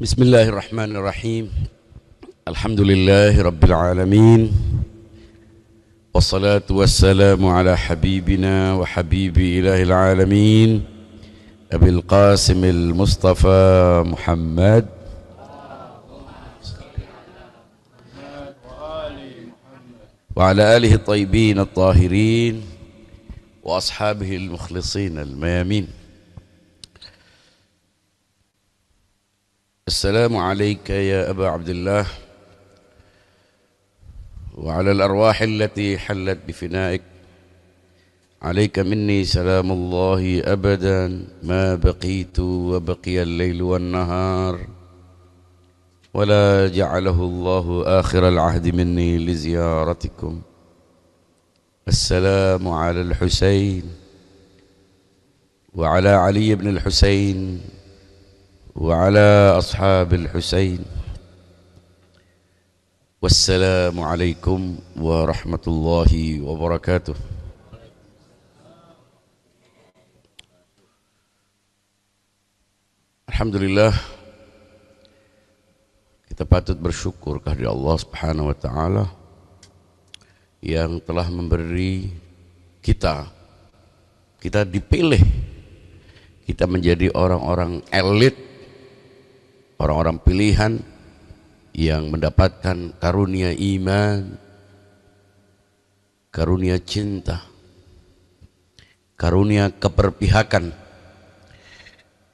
Bismillahirrahmanirrahim. Alhamdulillahi rabbil alamin. Wassalatu wassalamu ala habibina wa habibi ilahil alamin Abil Qasimil Mustafa Muhammad wa ala alihi tayyibin at-tahirin wa ashabihi al-mukhlisin al-mayamin. السلام عليك يا أبا عبد الله وعلى الأرواح التي حلت بفنائك عليك مني سلام الله أبدا ما بقيت وبقي الليل والنهار ولا جعله الله آخر العهد مني لزيارتكم. السلام على الحسين وعلى علي بن الحسين وعلى أصحاب الحسين والسلام عليكم ورحمة الله وبركاته. Alhamdulillah, kita patut bersyukur kehadirat Allah Subhanahu wa taala yang telah memberi kita dipilih, kita menjadi orang-orang elit, orang-orang pilihan yang mendapatkan karunia iman, karunia cinta, karunia keberpihakan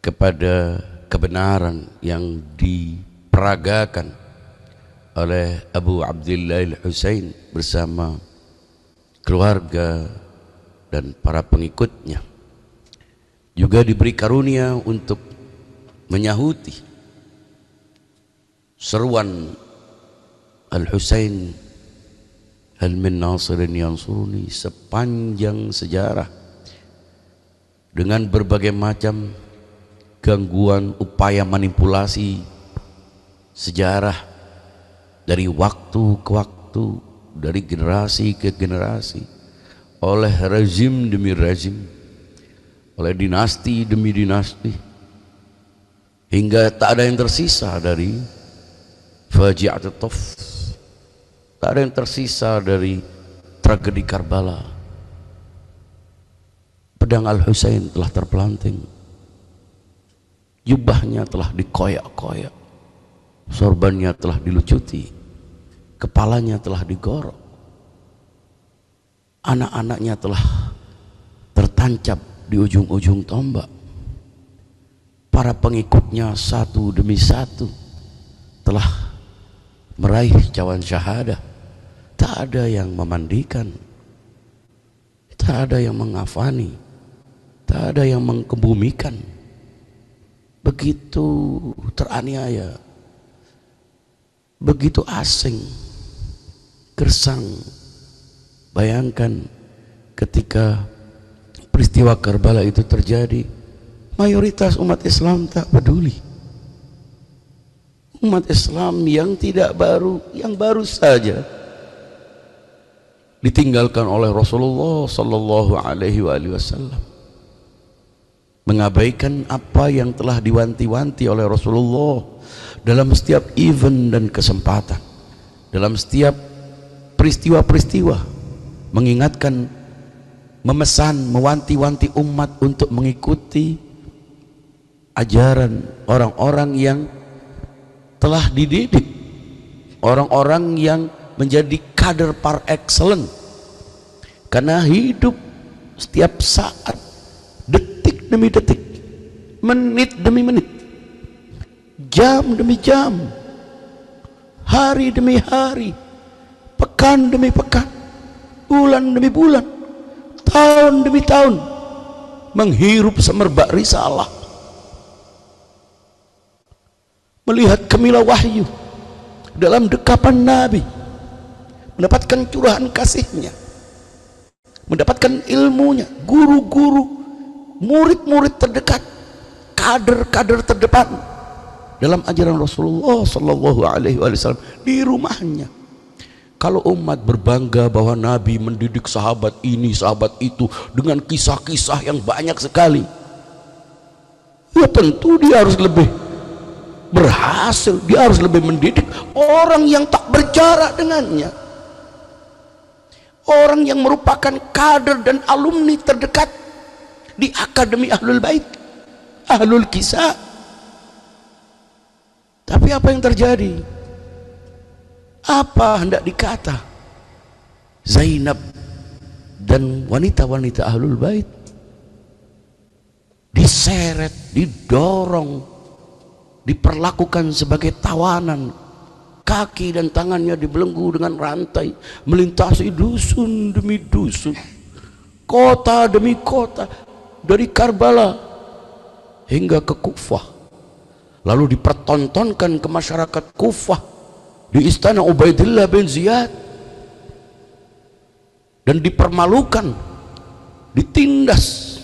kepada kebenaran yang diperagakan oleh Abu Abdillah al-Husain bersama keluarga dan para pengikutnya. Juga diberi karunia untuk menyahuti seruan Al-Husain, hal min nasirin yansuruni, sepanjang sejarah dengan berbagai macam gangguan, upaya manipulasi sejarah dari waktu ke waktu, dari generasi ke generasi, oleh rezim demi rezim, oleh dinasti demi dinasti, hingga tak ada yang tersisa dari Faji'at Tauf, tak ada yang tersisa dari tragedi Karbala. Pedang Al-Husain telah terpelanting, jubahnya telah dikoyak-koyak, sorbannya telah dilucuti, kepalanya telah digorok, anak-anaknya telah tertancap di ujung-ujung tombak. Para pengikutnya satu demi satu telah meraih cawan syahadah. Tak ada yang memandikan, tak ada yang mengafani, tak ada yang mengkebumikan. Begitu teraniaya, begitu asing, gersang. Bayangkan ketika peristiwa Karbala itu terjadi, mayoritas umat Islam tak peduli. Umat Islam yang tidak baru, yang baru saja ditinggalkan oleh Rasulullah sallallahu alaihi wasallam, mengabaikan apa yang telah diwanti-wanti oleh Rasulullah dalam setiap event dan kesempatan, dalam setiap peristiwa-peristiwa, mengingatkan, memesan, mewanti-wanti umat untuk mengikuti ajaran orang-orang yang telah dididik, orang-orang yang menjadi kader par excellence. Karena hidup setiap saat, detik demi detik, menit demi menit, jam demi jam, hari demi hari, pekan demi pekan, bulan demi bulan, tahun demi tahun, menghirup semerbak risalah, melihat kemilau wahyu dalam dekapan Nabi, mendapatkan curahan kasihnya, mendapatkan ilmunya, guru-guru, murid-murid terdekat, kader-kader terdepan dalam ajaran Rasulullah sallallahu alaihi wasallam di rumahnya. Kalau umat berbangga bahwa Nabi mendidik sahabat ini, sahabat itu dengan kisah-kisah yang banyak sekali, ya tentu dia harus lebih berhasil, dia harus lebih mendidik orang yang tak berjarak dengannya, orang yang merupakan kader dan alumni terdekat di Akademi Ahlul Bait, Ahlul Kisah. Tapi apa yang terjadi? Apa hendak dikata? Zainab dan wanita-wanita Ahlul Bait diseret, didorong, diperlakukan sebagai tawanan, kaki dan tangannya dibelenggu dengan rantai, melintasi dusun demi dusun, kota demi kota, dari Karbala hingga ke Kufah, lalu dipertontonkan ke masyarakat Kufah di istana Ubaidillah bin Ziyad, dan dipermalukan, ditindas,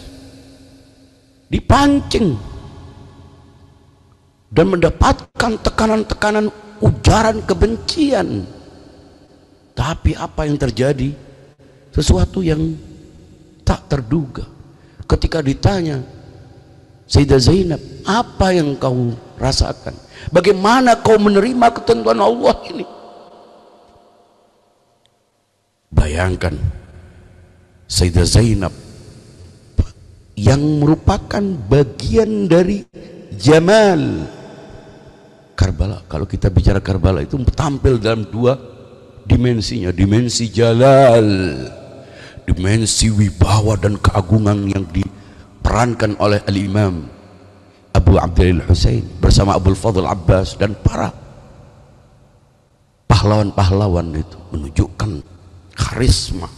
dipancing, dan mendapatkan tekanan-tekanan, ujaran kebencian. Tapi apa yang terjadi? Sesuatu yang tak terduga. Ketika ditanya, Sayyidah Zainab, apa yang kau rasakan? Bagaimana kau menerima ketentuan Allah ini? Bayangkan Sayyidah Zainab yang merupakan bagian dari Jamal Karbala. Kalau kita bicara Karbala itu tampil dalam dua dimensinya, dimensi Jalal, dimensi wibawa dan keagungan yang diperankan oleh Al-Imam Abu Abdul Husain bersama Abul Fadl Abbas dan para pahlawan-pahlawan itu menunjukkan karisma.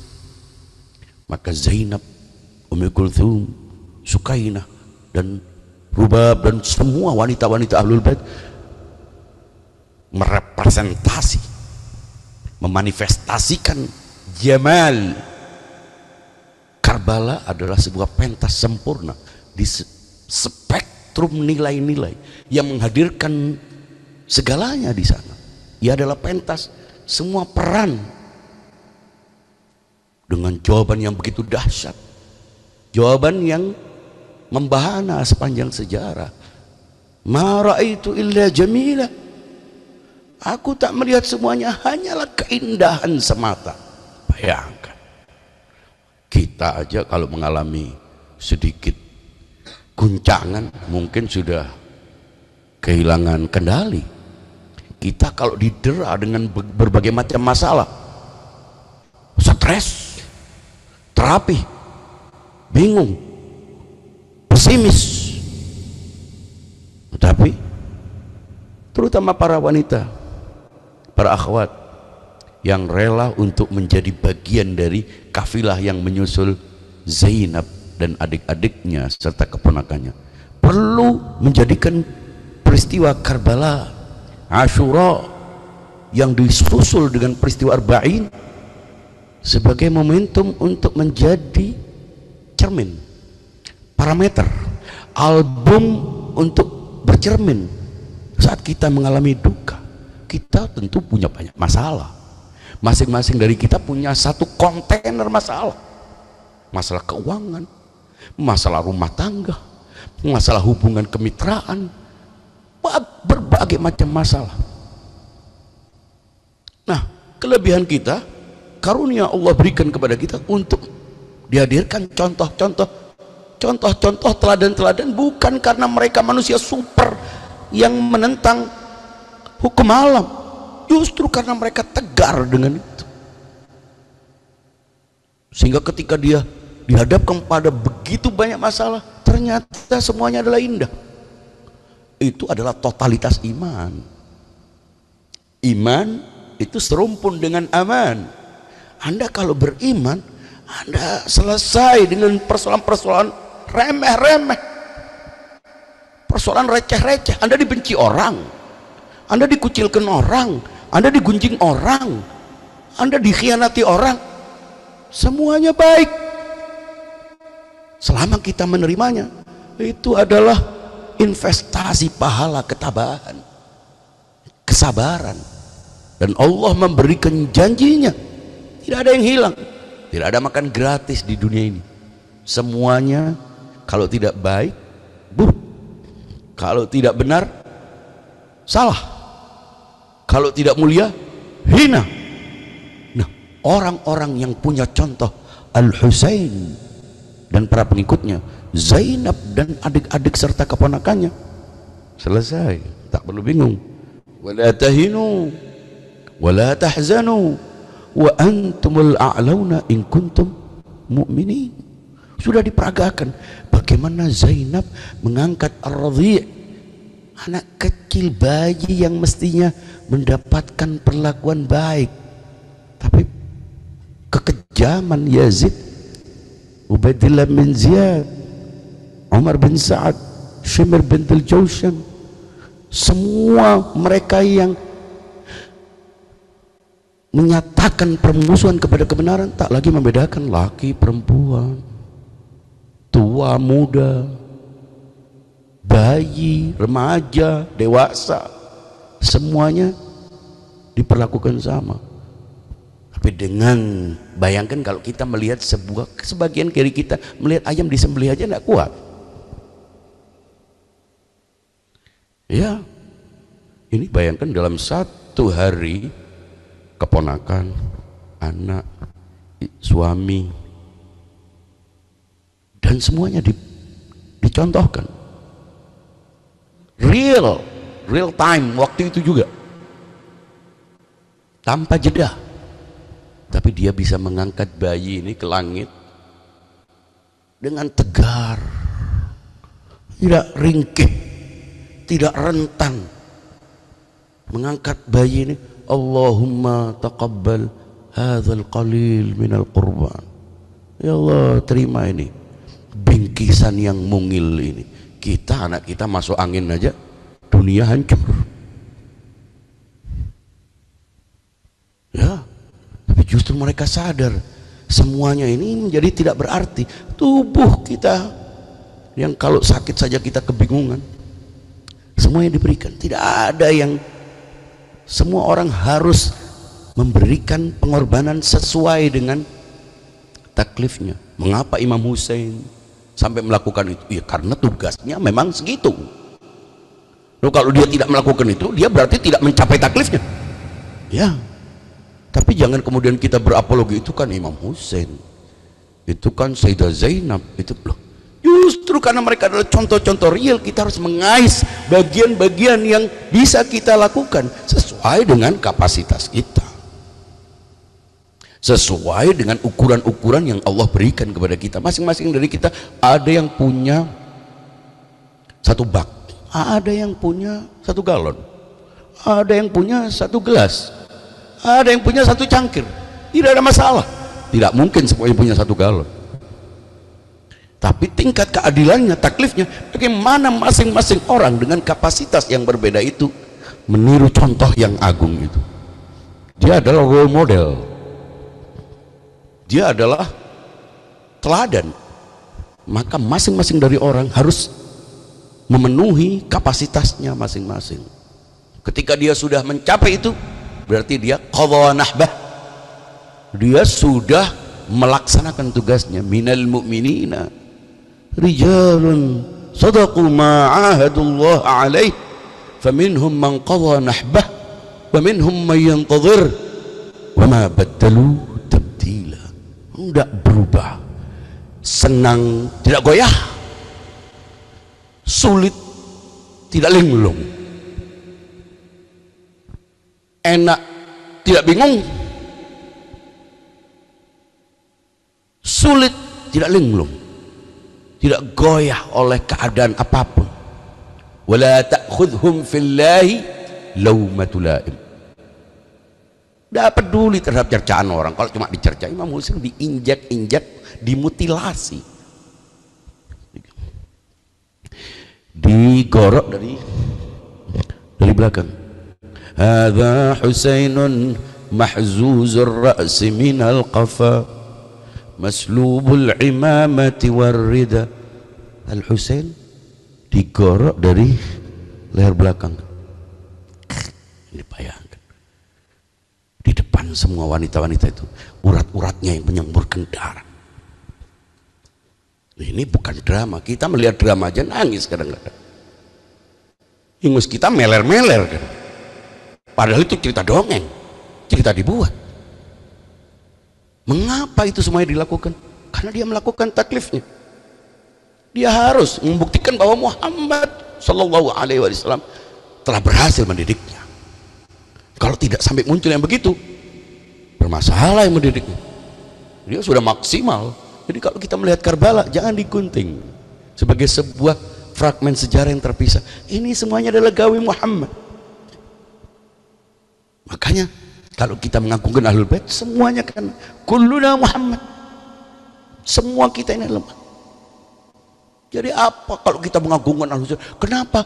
Maka Zainab, Ummu Kulthum, Sukainah dan Rubab dan semua wanita-wanita Ahlul Bait merepresentasi, memanifestasikan Jamal. Karbala adalah sebuah pentas sempurna di spektrum nilai-nilai yang menghadirkan segalanya di sana. Ia adalah pentas semua peran dengan jawaban yang begitu dahsyat, jawaban yang membahana sepanjang sejarah. Ma ra'aitu illa jamila. Aku tak melihat semuanya, hanyalah keindahan semata. Bayangkan, kita aja kalau mengalami sedikit guncangan mungkin sudah kehilangan kendali. Kita kalau didera dengan berbagai macam masalah, stres, terapi, bingung, pesimis. Tapi terutama para wanita, para akhwat yang rela untuk menjadi bagian dari kafilah yang menyusul Zainab dan adik-adiknya serta keponakannya, perlu menjadikan peristiwa Karbala, Ashura yang disusul dengan peristiwa Arba'in sebagai momentum untuk menjadi cermin, parameter, album untuk bercermin. Saat kita mengalami duka, kita tentu punya banyak masalah. Masing-masing dari kita punya satu kontainer masalah. Masalah keuangan, masalah rumah tangga, masalah hubungan kemitraan, berbagai macam masalah. Nah, kelebihan kita, karunia Allah berikan kepada kita untuk dihadirkan contoh-contoh, teladan-teladan, bukan karena mereka manusia super yang menentang hukum alam, justru karena mereka tegar dengan itu, sehingga ketika dia dihadapkan pada begitu banyak masalah, ternyata semuanya adalah indah. Itu adalah totalitas iman. Iman itu serumpun dengan aman. Anda kalau beriman, Anda selesai dengan persoalan-persoalan remeh-remeh, persoalan receh-receh. Anda dibenci orang, Anda dikucilkan orang, Anda digunjing orang, Anda dikhianati orang, semuanya baik selama kita menerimanya. Itu adalah investasi pahala ketabahan, kesabaran, dan Allah memberikan janjinya. Tidak ada yang hilang, tidak ada makan gratis di dunia ini. Semuanya kalau tidak baik buruk, kalau tidak benar salah. Kalau tidak mulia, hina. Nah, orang-orang yang punya contoh Al-Husain dan para pengikutnya, Zainab dan adik-adik serta keponakannya, selesai, tak perlu bingung. Wala tahinu wala tahzanu wa antumul a'launa in kuntum mu'minin. Sudah diperagakan bagaimana Zainab mengangkat Ar-Radhi', anak kecil, bayi yang mestinya mendapatkan perlakuan baik, tapi kekejaman Yazid, Ubaidillah bin Ziyad, Umar bin Sa'ad, Shimr bin Al-Jawshan, semua mereka yang menyatakan permusuhan kepada kebenaran, tak lagi membedakan laki perempuan, tua muda, bayi, remaja, dewasa, semuanya diperlakukan sama. Tapi dengan, bayangkan kalau kita melihat sebagian kiri kita melihat ayam disembelih aja tidak kuat. Ya, ini bayangkan dalam satu hari keponakan, anak, suami, dan semuanya dicontohkan. Real time waktu itu juga, tanpa jeda. Tapi dia bisa mengangkat bayi ini ke langit dengan tegar, tidak ringkih, tidak rentan. Mengangkat bayi ini, Allahumma taqabbal hadzal qalil minal qurban. Ya Allah, terima ini bingkisan yang mungil ini. Kita, anak kita masuk angin aja, dunia hancur. Ya, tapi justru mereka sadar semuanya ini menjadi tidak berarti. Tubuh kita yang kalau sakit saja kita kebingungan, semuanya diberikan. Tidak ada yang, semua orang harus memberikan pengorbanan sesuai dengan taklifnya. Mengapa Imam Hussein sampai melakukan itu? Ya karena tugasnya memang segitu. Loh, kalau dia tidak melakukan itu, dia berarti tidak mencapai taklifnya. Ya, tapi jangan kemudian kita berapologi, itu kan Imam Hussein, itu kan Sayyidah Zainab, itu loh. Justru karena mereka adalah contoh-contoh real, kita harus mengais bagian-bagian yang bisa kita lakukan sesuai dengan kapasitas kita, sesuai dengan ukuran-ukuran yang Allah berikan kepada kita. Masing-masing dari kita ada yang punya satu bak, ada yang punya satu galon, ada yang punya satu gelas, ada yang punya satu cangkir. Tidak ada masalah, tidak mungkin semuanya punya satu galon. Tapi tingkat keadilannya, taklifnya, bagaimana masing-masing orang dengan kapasitas yang berbeda itu meniru contoh yang agung itu. Dia adalah role model, dia adalah teladan. Maka masing-masing dari orang harus memenuhi kapasitasnya masing-masing. Ketika dia sudah mencapai itu, berarti dia qadha nahbah, dia sudah melaksanakan tugasnya. Minal mu'minina rijalun sadaqu ma ahadullah alaih faminhum man qadha nahbah wa minhum man yantadhir wa ma baddalu tabdila. Tidak berubah, senang tidak goyah, sulit tidak linglung, enak tidak bingung, sulit tidak linglung, tidak goyah oleh keadaan apapun. Wala ta'khudhum fillahi laumatul laim. Tidak peduli terhadap cercaan orang. Kalau cuma dicerca, Imam Hussein diinjak-injak, dimutilasi, digorok dari belakang. Hadza Husainun mahzuzur ra'si minal qafa maslubul imamati warrida. Al-Husain digorok dari leher belakang. Ini bayangkan, di depan semua wanita-wanita itu, urat-uratnya yang menyemburkan darah. Ini bukan drama. Kita melihat drama aja nangis kadang-kadang. Ingus kita meler-meler kan. Padahal itu cerita dongeng, cerita dibuat. Mengapa itu semuanya dilakukan? Karena dia melakukan taklifnya. Dia harus membuktikan bahwa Muhammad Sallallahu Alaihi Wasallam telah berhasil mendidiknya. Kalau tidak sampai muncul yang begitu, bermasalah yang mendidiknya. Dia sudah maksimal. Jadi kalau kita melihat Karbala, jangan digunting sebagai sebuah fragmen sejarah yang terpisah. Ini semuanya adalah gawe Muhammad. Makanya kalau kita mengagungkan Ahlul Bait, semuanya kan kulluna Muhammad. Semua kita ini lemah. Jadi apa kalau kita mengagungkan Ahlul Bait? Kenapa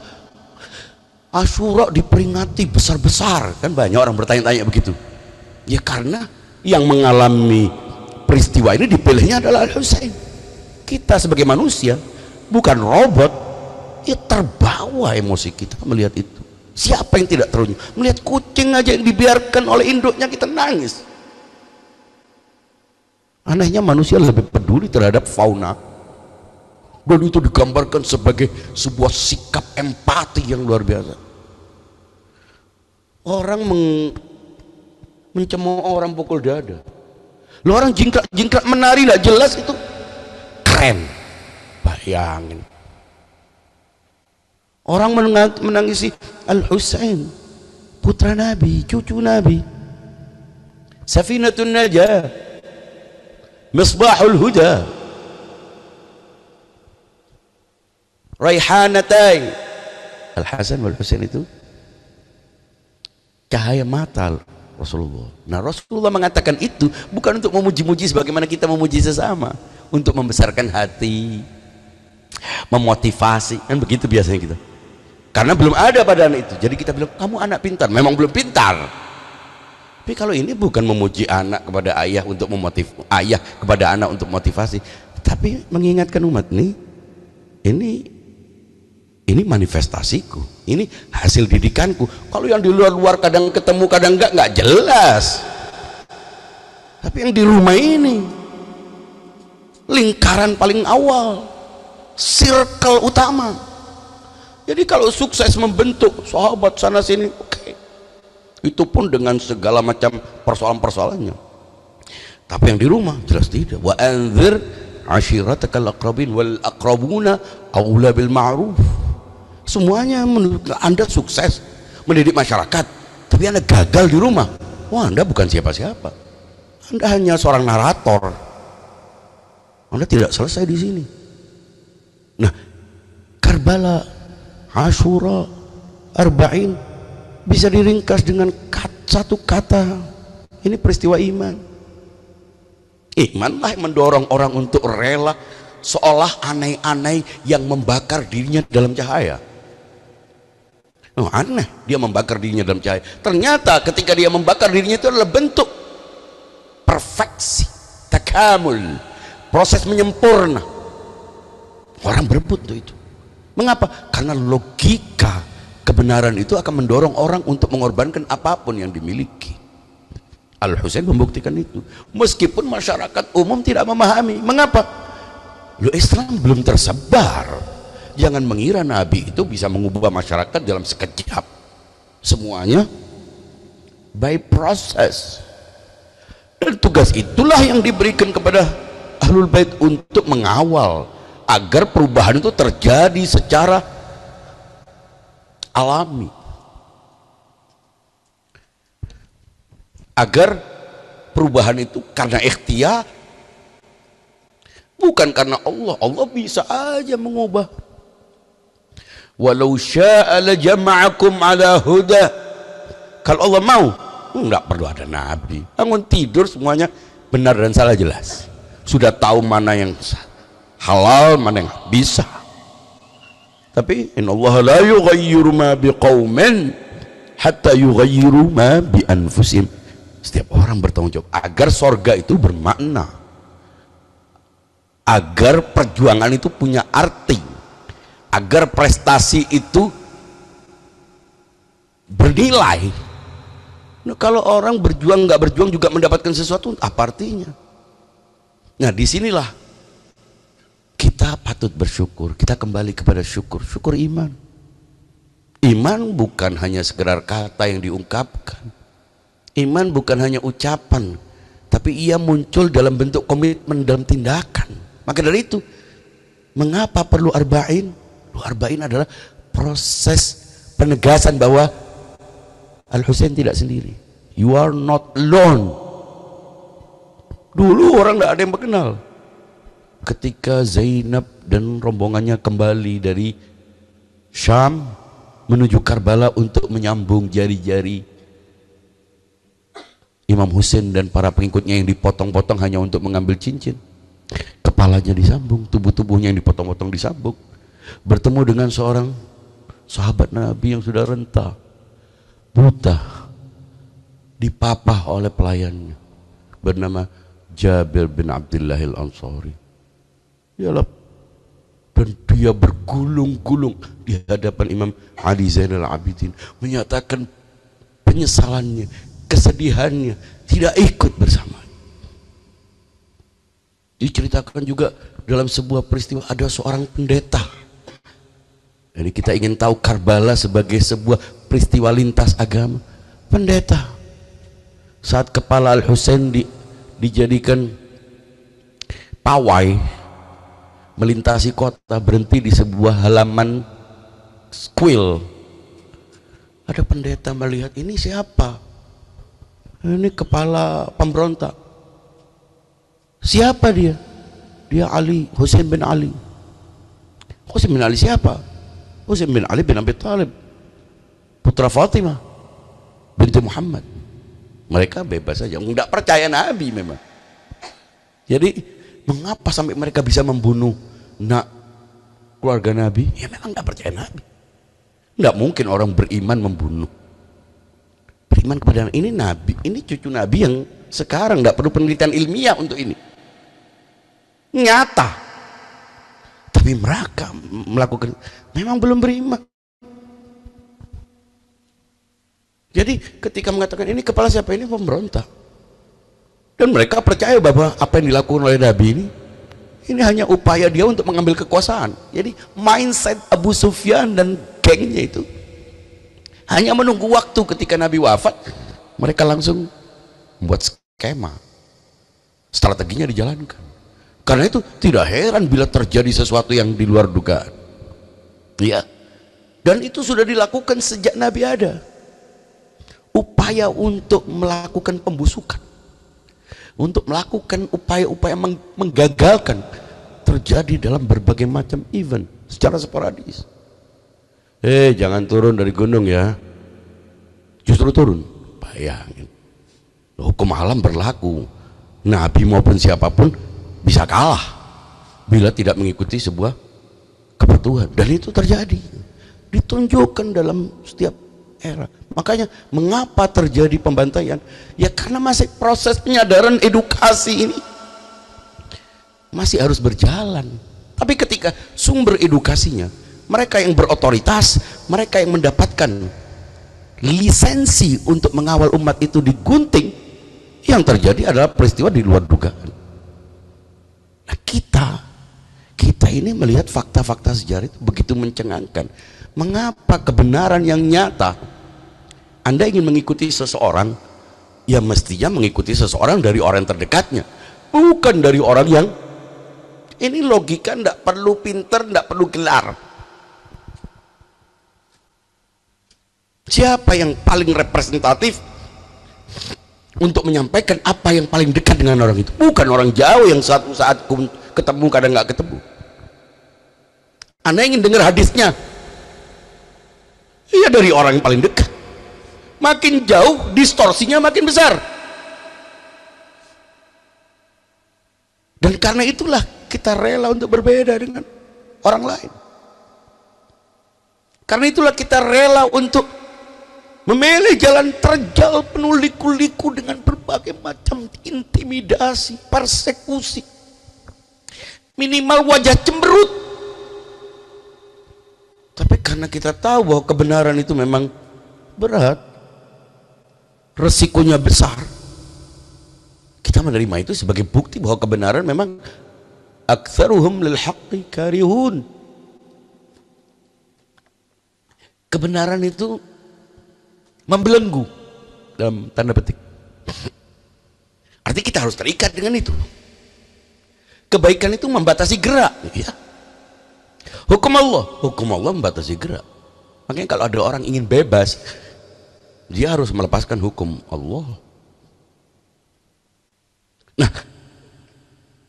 Asyura diperingati besar-besar? Kan banyak orang bertanya-tanya begitu. Ya karena yang mengalami peristiwa ini dipilihnya adalah Al-Husain. Kita sebagai manusia, bukan robot, ya terbawa emosi kita melihat itu. Siapa yang tidak terunyuh? Melihat kucing aja yang dibiarkan oleh induknya kita nangis. Anehnya manusia lebih peduli terhadap fauna, dan itu digambarkan sebagai sebuah sikap empati yang luar biasa. Orang mencemooh orang pukul dada. Lu orang jingkrak menari lah jelas itu keren. Bayangin. Orang menangisi Al-Husain, putra Nabi, cucu Nabi, Safinatun Najah, Misbahul Huda, Raihanatain. Al-Hasan wal Husain itu cahaya mata Rasulullah. Nah, Rasulullah mengatakan itu bukan untuk memuji-muji sebagaimana kita memuji sesama, untuk membesarkan hati, memotivasi, kan begitu biasanya kita. Karena belum ada pada anak itu, jadi kita bilang kamu anak pintar. Memang belum pintar, tapi kalau ini bukan memuji anak kepada ayah untuk ayah kepada anak untuk motivasi, tapi mengingatkan umat nih, ini manifestasiku, ini hasil didikanku. Kalau yang di luar kadang ketemu kadang enggak jelas, tapi yang di rumah ini lingkaran paling awal, circle utama. Jadi kalau sukses membentuk sahabat sana sini, oke. Itu pun dengan segala macam persoalan-persoalannya. Tapi yang di rumah jelas tidak. Wa anzir ashiratakal aqrabin wal aqrabuna aula bil ma'ruf. Semuanya menurut Anda sukses mendidik masyarakat, tapi Anda gagal di rumah. Wah, Anda bukan siapa-siapa. Anda hanya seorang narator. Anda tidak selesai di sini. Nah, Karbala, Asyura, Arba'in bisa diringkas dengan satu kata. Ini peristiwa iman. Imanlah yang mendorong orang untuk rela seolah aneh-aneh yang membakar dirinya dalam cahaya. Oh, aneh dia membakar dirinya dalam cahaya. Ternyata ketika dia membakar dirinya itu adalah bentuk perfeksi, takamul, proses menyempurna. Orang berebut tuh itu. Mengapa? Karena logika kebenaran itu akan mendorong orang untuk mengorbankan apapun yang dimiliki. Al-Husain membuktikan itu, meskipun masyarakat umum tidak memahami. Mengapa? Lo Islam belum tersebar. Jangan mengira Nabi itu bisa mengubah masyarakat dalam sekejap. Semuanya by process. Dan tugas itulah yang diberikan kepada Ahlul Bait untuk mengawal agar perubahan itu terjadi secara alami, agar perubahan itu karena ikhtiar, bukan karena Allah. Allah bisa aja mengubah. Walau syaa la jama'akum ala huda. Kalau Allah mau, enggak perlu ada nabi. Bangun tidur semuanya benar dan salah jelas. Sudah tahu mana yang halal, mana yang bisa. Tapi innallaha la yughayyiru ma biqaumin hatta yughayyiru ma bi anfusihim. Setiap orang bertanggung jawab agar sorga itu bermakna, agar perjuangan itu punya arti, agar prestasi itu bernilai. Nah, kalau orang berjuang nggak berjuang juga mendapatkan sesuatu, apa artinya? Nah, disinilah kita patut bersyukur. Kita kembali kepada syukur iman. Iman bukan hanya sekedar kata yang diungkapkan. Iman bukan hanya ucapan, tapi ia muncul dalam bentuk komitmen, dalam tindakan. Maka dari itu, mengapa perlu arba'in? Arba'in adalah proses penegasan bahwa Al-Husain tidak sendiri. You are not alone. Dulu orang tidak ada yang mengenal. Ketika Zainab dan rombongannya kembali dari Syam menuju Karbala untuk menyambung jari-jari Imam Husain dan para pengikutnya yang dipotong-potong hanya untuk mengambil cincin, kepalanya disambung, tubuh-tubuhnya yang dipotong-potong disambung, bertemu dengan seorang sahabat Nabi yang sudah renta, buta, dipapah oleh pelayannya bernama Jabir bin Abdullah al-Ansari. Dan dia bergulung-gulung di hadapan Imam Ali Zainal Abidin, menyatakan penyesalannya, kesedihannya, tidak ikut bersama. Diceritakan juga dalam sebuah peristiwa ada seorang pendeta. Jadi kita ingin tahu Karbala sebagai sebuah peristiwa lintas agama. Pendeta, saat kepala Al-Husain dijadikan pawai melintasi kota, berhenti di sebuah halaman kuil, ada pendeta melihat, ini siapa? Ini kepala pemberontak. Siapa dia? Dia Ali, Husain bin Ali. Husain bin Ali siapa? Husain bin Ali bin Abi Thalib, putra Fatimah binti Muhammad. Mereka bebas saja, nggak percaya Nabi memang. Jadi mengapa sampai mereka bisa membunuh keluarga Nabi? Ya memang nggak percaya Nabi. Nggak mungkin orang beriman membunuh. Beriman kepada ini Nabi, ini cucu Nabi yang sekarang nggak perlu penelitian ilmiah untuk ini. Nyata. Tapi mereka melakukan, memang belum beriman. Jadi ketika mengatakan ini kepala siapa, ini pemberontak, dan mereka percaya bahwa apa yang dilakukan oleh Nabi ini hanya upaya dia untuk mengambil kekuasaan. Jadi mindset Abu Sufyan dan gengnya itu hanya menunggu waktu ketika Nabi wafat, mereka langsung membuat skema, strateginya dijalankan. Karena itu tidak heran bila terjadi sesuatu yang di luar dugaan. Ya, dan itu sudah dilakukan sejak Nabi ada. Upaya untuk melakukan pembusukan, untuk melakukan upaya-upaya menggagalkan, terjadi dalam berbagai macam event secara sporadis. Jangan turun dari gunung ya, justru turun. Bayangin, hukum alam berlaku, Nabi maupun siapapun bisa kalah bila tidak mengikuti sebuah kepatuhan, dan itu terjadi, ditunjukkan dalam setiap era. Makanya mengapa terjadi pembantaian? Ya karena masih proses penyadaran edukasi ini masih harus berjalan. Tapi ketika sumber edukasinya, mereka yang berotoritas, mereka yang mendapatkan lisensi untuk mengawal umat itu digunting, yang terjadi adalah peristiwa di luar dugaan. Nah, kita ini melihat fakta-fakta sejarah itu begitu mencengangkan. Mengapa kebenaran yang nyata, Anda ingin mengikuti seseorang, ya mestinya mengikuti seseorang dari orang terdekatnya, bukan dari orang yang, ini logika tidak perlu pinter, tidak perlu gelar. Siapa yang paling representatif untuk menyampaikan apa yang paling dekat dengan orang itu? Bukan orang jauh yang satu saat ketemu kadang nggak ketemu. Anda ingin dengar hadisnya, iya dari orang yang paling dekat. Makin jauh distorsinya makin besar. Dan karena itulah kita rela untuk berbeda dengan orang lain. Karena itulah kita rela untuk memilih jalan terjal penuh liku-liku dengan berbagai macam intimidasi, persekusi, minimal wajah cemberut. Tapi karena kita tahu bahwa kebenaran itu memang berat, resikonya besar, kita menerima itu sebagai bukti bahwa kebenaran memang aktsaruhum lil haqqi karihun. Kebenaran itu membelenggu dalam tanda petik. Artinya kita harus terikat dengan itu. Kebaikan itu membatasi gerak, ya. Hukum Allah membatasi gerak. Makanya kalau ada orang ingin bebas, dia harus melepaskan hukum Allah. Nah,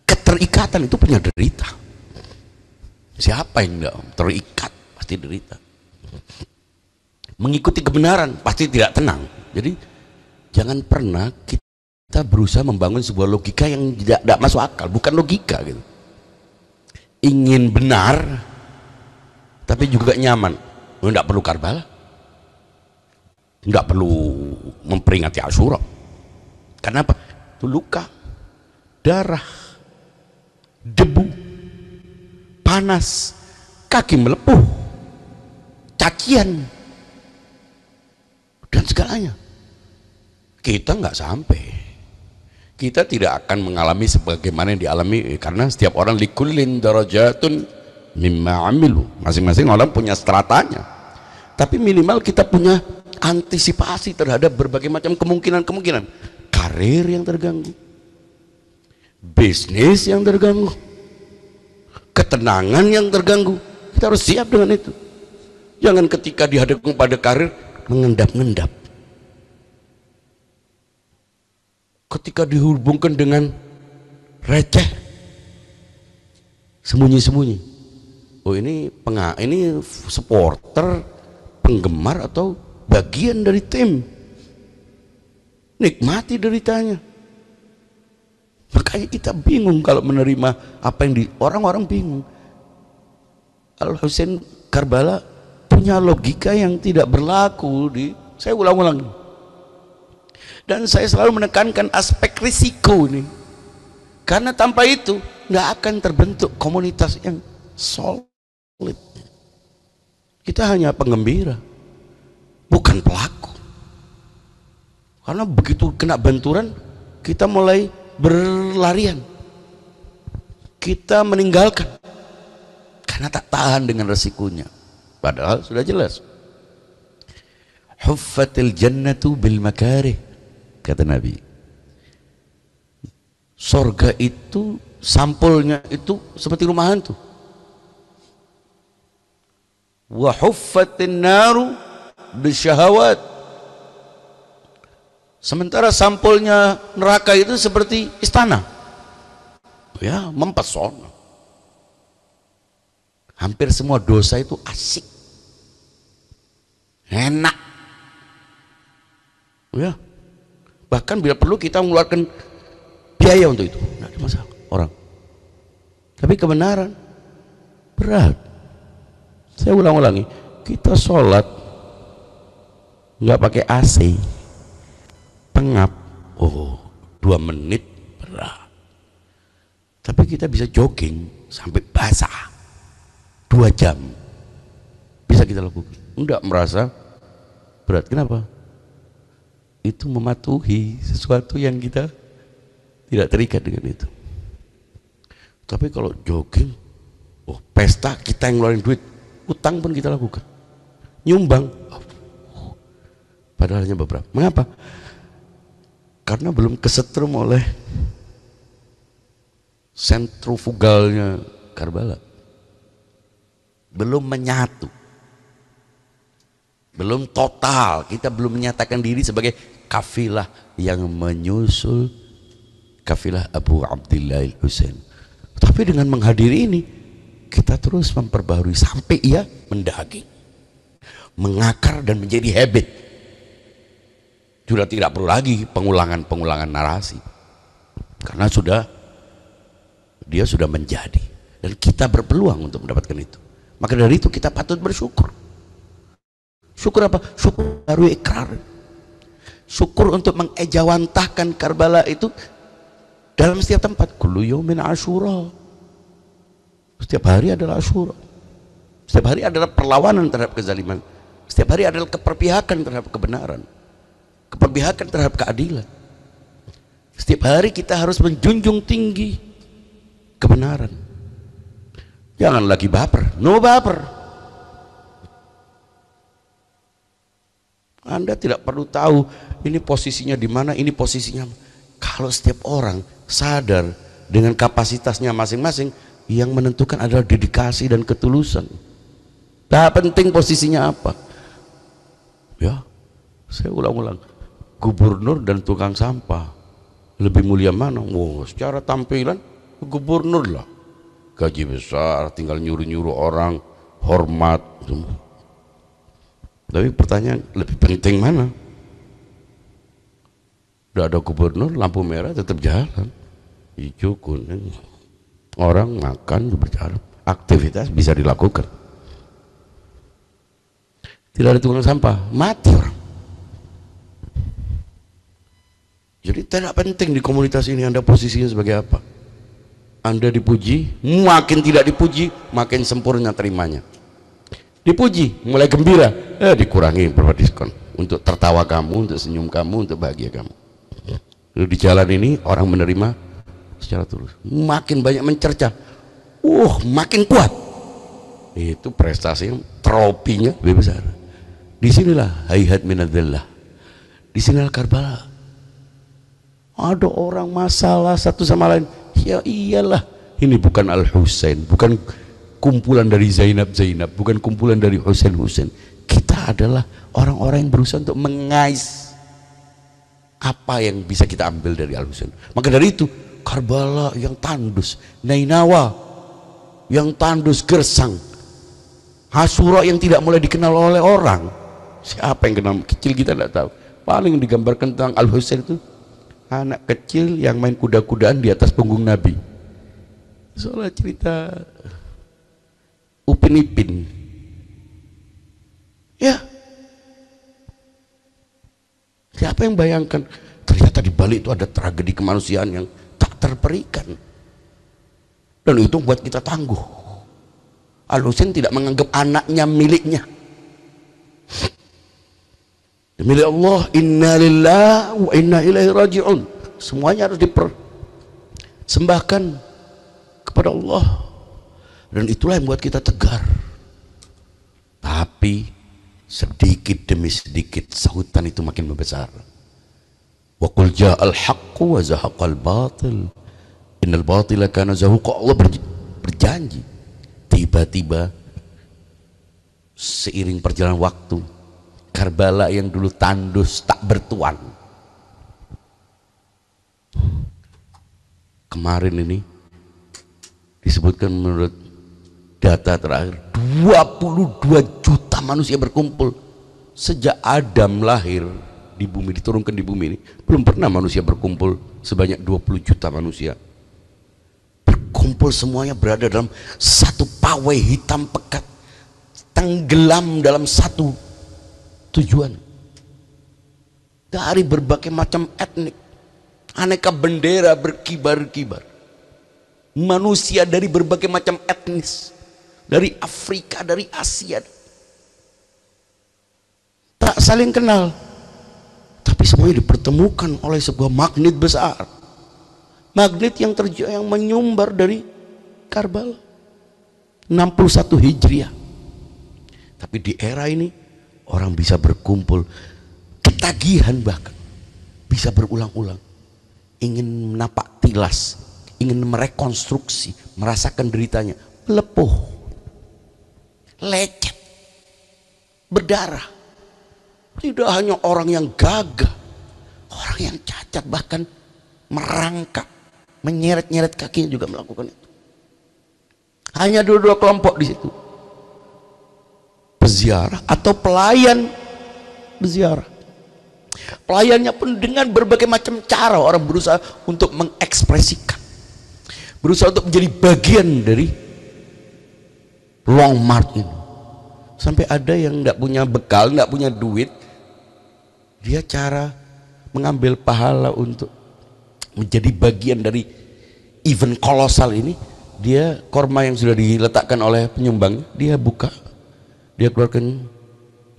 keterikatan itu punya derita. Siapa yang tidak terikat pasti derita. Mengikuti kebenaran pasti tidak tenang. Jadi jangan pernah kita berusaha membangun sebuah logika yang tidak masuk akal, bukan logika gitu. Ingin benar tapi juga nyaman. Tidak perlu Karbala, tidak perlu memperingati Asyura. Karena apa? Itu luka, darah, debu, panas, kaki melepuh, cacian, dan segalanya. Kita nggak sampai, kita tidak akan mengalami sebagaimana yang dialami, karena setiap orang likullin darajatun mimma amilu, masing-masing orang punya stratanya. Tapi minimal kita punya antisipasi terhadap berbagai macam kemungkinan-kemungkinan. Karir yang terganggu, bisnis yang terganggu, ketenangan yang terganggu. Kita harus siap dengan itu. Jangan ketika dihadapkan pada karir mengendap-endap. Ketika dihubungkan dengan receh, sembunyi-sembunyi. Oh, ini supporter, penggemar atau bagian dari tim. Nikmati deritanya. Makanya kita bingung kalau menerima apa yang orang-orang bingung. Al-Husain Karbala punya logika yang tidak berlaku saya ulang-ulang. Dan saya selalu menekankan aspek risiko ini. Karena tanpa itu nggak akan terbentuk komunitas yang solid. Kita hanya penggembira, bukan pelaku. Karena begitu kena benturan, kita mulai berlarian, kita meninggalkan karena tak tahan dengan resikonya. Padahal sudah jelas, huffatil jannatu bil makarih, kata Nabi. Sorga itu sampulnya itu seperti rumah hantu. Wa huffatin naru bisyahawat. Sementara sampulnya neraka itu seperti istana, ya, mempesona. Hampir semua dosa itu asik, enak, ya. Bahkan bila perlu kita mengeluarkan biaya untuk itu, tidak ada masalah orang. Tapi kebenaran berat. Saya ulang-ulangi, kita sholat nggak pakai AC, pengap, 2 menit berat. Tapi kita bisa jogging sampai basah 2 jam, bisa kita lakukan, enggak merasa berat. Kenapa? Itu mematuhi sesuatu yang kita tidak terikat dengan itu. Tapi kalau jogging, pesta, kita yang ngeluarin duit, utang pun kita lakukan, nyumbang, padahal hanya beberapa. Mengapa? Karena belum kesetrum oleh sentrifugalnya Karbala, belum menyatu, belum total. Kita belum menyatakan diri sebagai kafilah yang menyusul kafilah Abu Abdillah Al-Husain. Tapi dengan menghadiri ini, kita terus memperbaharui sampai ia mendaging, mengakar dan menjadi habit. Sudah tidak perlu lagi pengulangan narasi, karena dia sudah menjadi, dan kita berpeluang untuk mendapatkan itu. Maka dari itu kita patut bersyukur. Syukur apa? Syukur baru ikrar. Syukur untuk mengejawantahkan Karbala itu dalam setiap tempat. Kullu yaumin Asyura. Setiap hari adalah Asyura. Setiap hari adalah perlawanan terhadap kezaliman. Setiap hari adalah keperpihakan terhadap kebenaran, keperpihakan terhadap keadilan. Setiap hari kita harus menjunjung tinggi kebenaran. Jangan lagi baper, no baper. Anda tidak perlu tahu ini posisinya di mana, ini posisinya. Kalau setiap orang sadar dengan kapasitasnya masing-masing, yang menentukan adalah dedikasi dan ketulusan. Tak penting posisinya apa. Ya, saya ulang-ulang, gubernur dan tukang sampah lebih mulia mana? Wow, secara tampilan gubernur lah, gaji besar, tinggal nyuruh-nyuruh orang, hormat. Tapi pertanyaan, lebih penting mana? Udah ada gubernur, lampu merah tetap jalan, hijau kuning, orang makan berjalan, aktivitas bisa dilakukan. Tidak ada tukang sampah, mati orang. Jadi tidak penting di komunitas ini Anda posisinya sebagai apa. Anda dipuji, makin tidak dipuji, makin sempurna terimanya. Dipuji, mulai gembira, dikurangi berapa diskon untuk tertawa kamu, untuk senyum kamu, untuk bahagia kamu. Lalu di jalan ini orang menerima secara tulus, makin banyak mencerca, makin kuat. Itu prestasi, tropinya lebih besar. Disinilah hayhat minadzillah, disinilah Karbala. Ada orang masalah satu sama lain, ya iyalah, ini bukan Al-Husain, bukan kumpulan dari Zainab, bukan kumpulan dari Husain. Kita adalah orang-orang yang berusaha untuk mengais apa yang bisa kita ambil dari Al-Husain. Maka dari itu Karbala yang tandus, Nainawa yang tandus gersang, Hasura yang tidak mulai dikenal oleh orang. Siapa yang kenal? Kecil kita tidak tahu. Paling digambarkan tentang Al-Husain itu anak kecil yang main kuda-kudaan di atas punggung Nabi. Soalnya cerita Upin Ipin. Ya, siapa yang bayangkan ternyata di balik itu ada tragedi kemanusiaan yang tak terperikan, dan itu buat kita tangguh. Al-Husain tidak menganggap anaknya miliknya. Milik Allah, inna lillahi wa inna ilaihi raji'un. Semuanya harus dipersembahkan kepada Allah, dan itulah yang buat kita tegar. Tapi sedikit demi sedikit sahutan itu makin membesar. Wa qul ja'al haqqu wa zahaqal batil innal batila kana zahuqa. Allah berjanji, tiba-tiba seiring perjalanan waktu, Karbala yang dulu tandus tak bertuan, kemarin ini disebutkan menurut data terakhir 22 juta manusia berkumpul. Sejak Adam lahir di bumi, diturunkan di bumi ini, belum pernah manusia berkumpul sebanyak 20 juta manusia. Berkumpul semuanya berada dalam satu pawai hitam pekat, tenggelam dalam satu tujuan. Dari berbagai macam etnik, aneka bendera berkibar-kibar. Manusia dari berbagai macam etnis, dari Afrika, dari Asia, tak saling kenal, tapi semuanya dipertemukan oleh sebuah magnet besar, magnet yang menyumbar dari Karbala 61 Hijriah. Tapi di era ini orang bisa berkumpul, ketagihan bahkan bisa berulang-ulang, ingin menapak tilas, ingin merekonstruksi, merasakan deritanya, melepuh, lecet, berdarah. Tidak hanya orang yang gagah, orang yang cacat bahkan merangkak, menyeret-nyeret kakinya juga melakukan itu. Hanya dua kelompok di situ, peziarah atau pelayan berziarah. Pelayannya pun dengan berbagai macam cara orang berusaha untuk mengekspresikan, berusaha untuk menjadi bagian dari long march ini. Sampai ada yang tidak punya bekal, tidak punya duit, dia cara mengambil pahala untuk menjadi bagian dari event kolosal ini. Dia korma yang sudah diletakkan oleh penyumbang, dia buka, dia keluarkan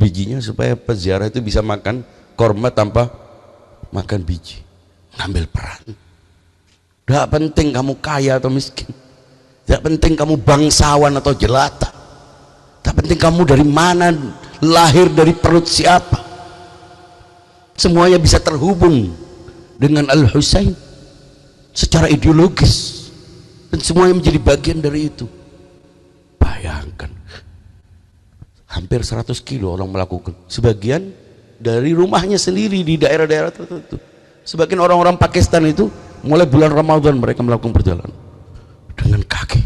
bijinya supaya peziarah itu bisa makan korma tanpa makan biji. Ngambil peran. Tidak penting kamu kaya atau miskin, tidak penting kamu bangsawan atau jelata, tak penting kamu dari mana, lahir dari perut siapa. semuanya bisa terhubung dengan Al-Husain secara ideologis, dan semuanya menjadi bagian dari itu. Bayangkan, hampir 100 kilo orang melakukan, sebagian dari rumahnya sendiri di daerah-daerah tertentu. Sebagian orang-orang Pakistan itu mulai bulan Ramadan mereka melakukan perjalanan dengan kaki.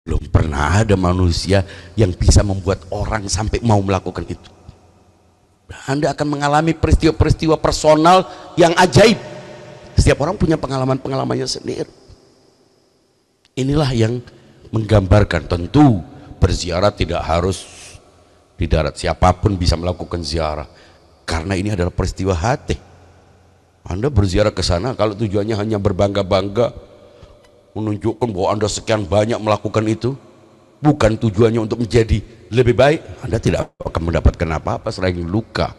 Belum pernah ada manusia yang bisa membuat orang sampai mau melakukan itu. Anda akan mengalami peristiwa-peristiwa personal yang ajaib. Setiap orang punya pengalaman-pengalamannya sendiri. Inilah yang menggambarkan, tentu berziarah tidak harus di darat, siapapun bisa melakukan ziarah, karena ini adalah peristiwa hati. Anda berziarah ke sana kalau tujuannya hanya berbangga-bangga, menunjukkan bahwa Anda sekian banyak melakukan itu, bukan tujuannya untuk menjadi lebih baik, Anda tidak akan mendapatkan apa-apa selain luka.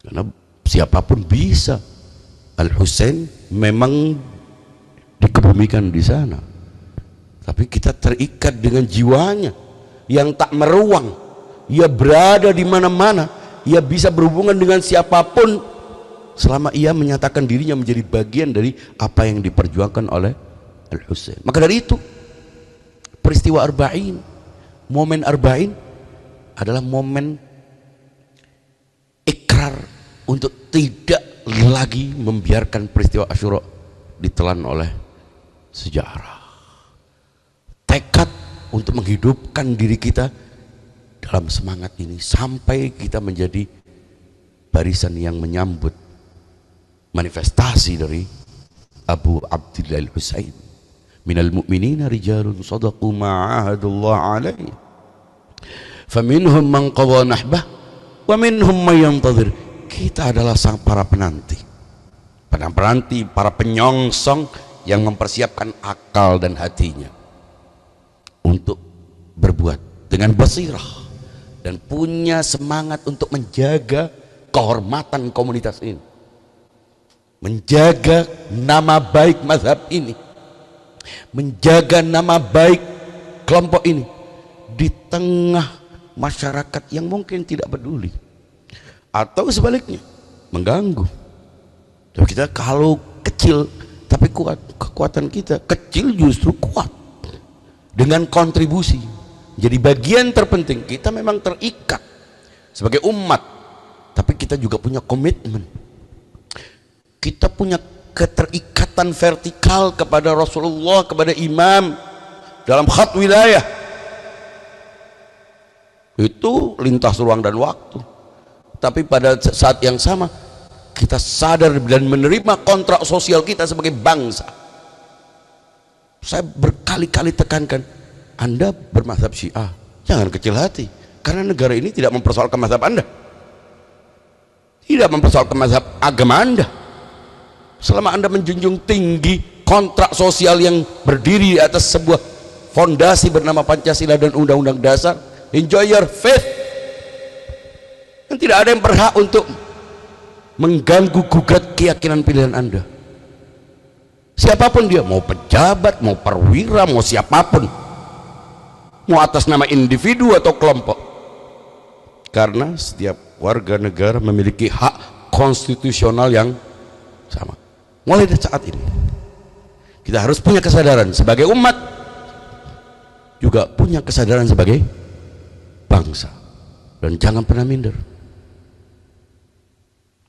Karena siapapun bisa. Al-Husain memang dikebumikan di sana, tapi kita terikat dengan jiwanya yang tak meruang. Ia berada di mana-mana, ia bisa berhubungan dengan siapapun selama ia menyatakan dirinya menjadi bagian dari apa yang diperjuangkan oleh Al-Husain. Maka dari itu, peristiwa Arba'in, momen Arba'in adalah momen ikrar untuk tidak lagi membiarkan peristiwa Asyura ditelan oleh sejarah. Tekad untuk menghidupkan diri kita dalam semangat ini sampai kita menjadi barisan yang menyambut manifestasi dari Abu Abdillah Al-Husain. Minal mu'minina rijalun sadaqu ma'ahadullah alaihi faminhum man qadha nahbah wa minhum man yantadhir. Kita adalah sang para penanti, para penyongsong yang mempersiapkan akal dan hatinya untuk berbuat dengan basirah dan punya semangat untuk menjaga kehormatan komunitas ini, menjaga nama baik mazhab ini, menjaga nama baik kelompok ini di tengah masyarakat yang mungkin tidak peduli atau sebaliknya mengganggu. Dan kita kalau kecil tapi kuat, kekuatan kita kecil justru kuat dengan kontribusi jadi bagian terpenting. Kita memang terikat sebagai umat, tapi kita juga punya komitmen, kita punya keterikatan vertikal kepada Rasulullah, kepada imam dalam khat wilayah itu lintas ruang dan waktu. Tapi pada saat yang sama kita sadar dan menerima kontrak sosial kita sebagai bangsa. Saya berkali-kali tekankan, Anda bermazhab Syiah jangan kecil hati, karena negara ini tidak mempersoalkan mazhab Anda, tidak mempersoalkan mazhab agama Anda. Selama Anda menjunjung tinggi kontrak sosial yang berdiri di atas sebuah fondasi bernama Pancasila dan Undang-Undang Dasar, enjoy your faith. Dan tidak ada yang berhak untuk mengganggu gugat keyakinan pilihan Anda, siapapun dia, mau pejabat, mau perwira, mau siapapun, mau atas nama individu atau kelompok, karena setiap warga negara memiliki hak konstitusional yang sama. Mulai dari saat ini kita harus punya kesadaran sebagai umat, juga punya kesadaran sebagai bangsa, dan jangan pernah minder,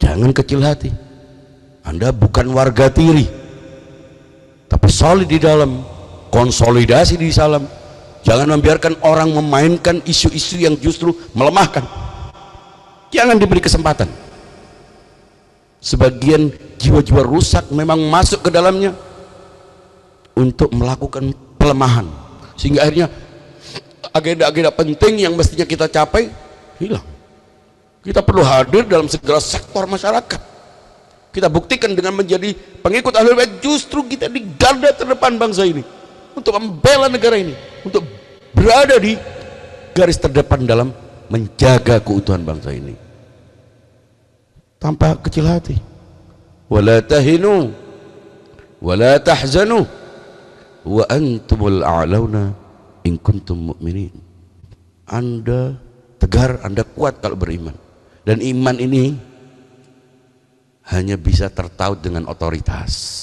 jangan kecil hati. Anda bukan warga tiri, tapi solid di dalam, konsolidasi di dalam. Jangan membiarkan orang memainkan isu-isu yang justru melemahkan. Jangan diberi kesempatan. Sebagian jiwa-jiwa rusak memang masuk ke dalamnya untuk melakukan pelemahan, sehingga akhirnya agenda-agenda penting yang mestinya kita capai hilang. Kita perlu hadir dalam segala sektor masyarakat. Kita buktikan dengan menjadi pengikut Ahlul Bait, justru kita di garda terdepan bangsa ini untuk membela negara ini, untuk berada di garis terdepan dalam menjaga keutuhan bangsa ini tanpa kecil hati. Wala tahinu wala tahzanu wa antumul a'launa in kuntum mu'minin. Anda tegar, Anda kuat kalau beriman. Dan iman ini hanya bisa tertaut dengan otoritas.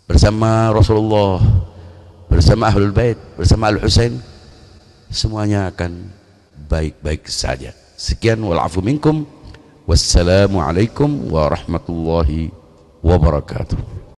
Bersama Rasulullah, bersama Ahlul Bait, bersama Al-Husain, semuanya akan baik-baik saja. Sekian, wal afu minkum, wassalamualaikum warahmatullahi wabarakatuh.